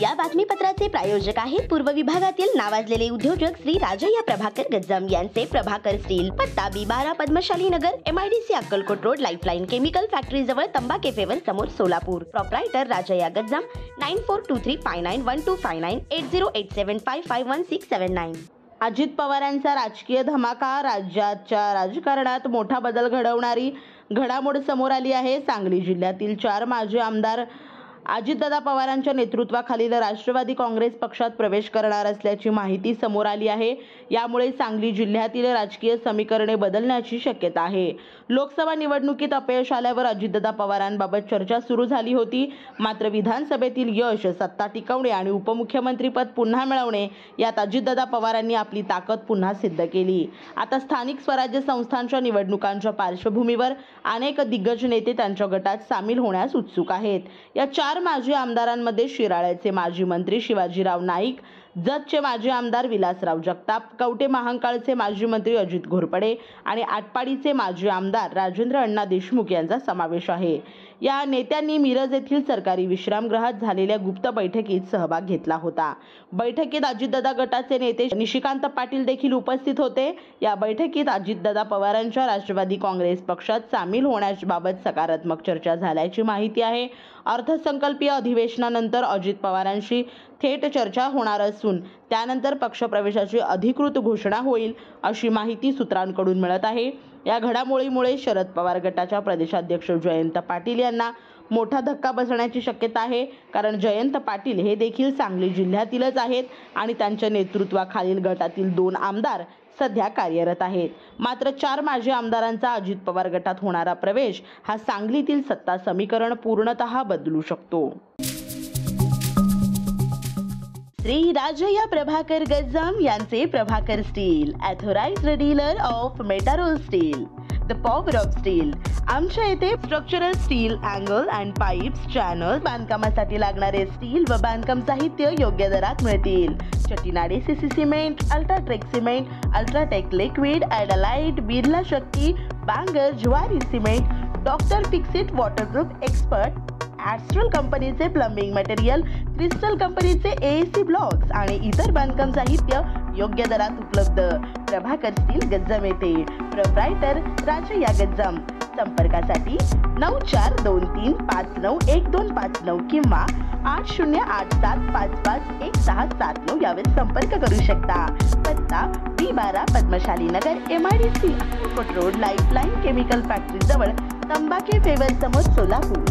या बातमीपत्राचे प्रायोजक आहेत पूर्व विभागातील नावाजलेले उद्योजक श्री राजय्या प्रभाकर गज्जाम यांचे प्रभाकर स्टील, पत्ता B12 पद्मशाली नगर, MIDC Akkalkot road, lifeline chemical factory जवळ, तंबा केफेवर समोर, सोलापूर. प्रोप्रायटर राजय्या गज्जाम. 9423591259 8087551679. अजित पवारांचा राजकीय धमाका. राज्याच्या राजकारणात मोठा बदल घडवणारी घडामोड समोर आली आहे. सांगली जिल्ह्यातील 4 माजी आमदार अजितदादा पवारांच्या नेतृत्वाखालील राष्ट्रवादी काँग्रेस पक्षात प्रवेश करणार असल्याची माहिती समोर आली आहे. यामुळे सांगली जिल्ह्यातील राजकीय समीकरणे बदलण्याची शक्यता आहे. लोकसभा निवडणुकीत अपयश आल्यावर अजितदादा पवारांबाबत चर्चा सुरू झाली होती. मात्र विधानसभेतील यश, सत्ता टिकवणे आणि उपमुख्यमंत्रीपद पुन्हा मिळवणे यात अजितदादा पवारांनी आपली ताकद पुन्हा सिद्ध केली. आता स्थानिक स्वराज्य संस्थांच्या निवडणुकांच्या पार्श्वभूमीवर अनेक दिग्गज नेते त्यांच्या गटात सामील होण्यास उत्सुक आहेत. या 4 माजी आमदारांमध्ये शिराळ्याचे माजी मंत्री शिवाजीराव नाईक, जतचे माजी आमदार विलासराव जगताप, कवठे महांकाळचे माजी मंत्री अजित घोरपडे आणि आटपाडीचे माजी आमदार राजेंद्र अण्णा देशमुख यांचा समावेश आहे. या नेत्यांनी मिरज येथील सरकारी विश्रामगृहात झालेल्या गुप्त बैठकीत सहभाग घेतला होता. बैठकीत अजितदादा गटाचे नेते निशिकांत पाटील देखील उपस्थित होते. या बैठकीत अजितदादा पवारांच्या राष्ट्रवादी काँग्रेस पक्षात सामील होण्याबाबत सकारात्मक चर्चा झाल्याची माहिती आहे. अर्थसंकल्पीय अधिवेशनानंतर अजित पवारांशी थेट चर्चा होणार असून त्यानंतर पक्षप्रवेशाची अधिकृत घोषणा होईल अशी माहिती सूत्रांकडून मिळत आहे. या घडामोडीमुळे शरद पवार गटाच्या प्रदेशाध्यक्ष जयंत पाटील यांना मोठा धक्का बसण्याची शक्यता आहे. कारण जयंत पाटील हे देखील सांगली जिल्ह्यातीलच आहेत आणि त्यांच्या नेतृत्वाखालील गटातील 2 आमदार सध्या कार्यरत आहेत. मात्र 4 माजी आमदारांचा अजित पवार गटात होणारा प्रवेश हा सांगलीतील सत्ता समीकरण पूर्णतः बदलू शकतो. श्री राजय्या प्रभाकर गज्जाम यांचे Prabhakar steel, authorised dealer of Metarol steel, the power of steel. आमच्या येथे structural steel, angle and pipes, channel, बांधकामासाठी लागणारे स्टील व बांधकाम साहित्य योग्य दरात मिळतील. Chettinad CC cement, UltraTech cement, UltraTech liquid, Adlite, Birla Shakti, Bangar, Zuari cement, doctor Fixit waterproof expert, Astral कंपनीचे प्लंबिंग मटेरियल, क्रिस्टल कंपनीचे AC ब्लॉक्स आणि इतर बांधकाम साहित्य योग्य दरात उपलब्ध. प्रभाकर स्टील गज्जाम येथे. प्रोप्रायटर राजय्या गज्जाम. संपर्कासाठी 9423591259 किंवा 8087551679 यावर संपर्क करू शकता. पत्ता B12 पद्मशाली नगर, MIDC Akkalkot road, lifeline chemical factory जवळ, तंबा केफेवर समोर, सोलापूर.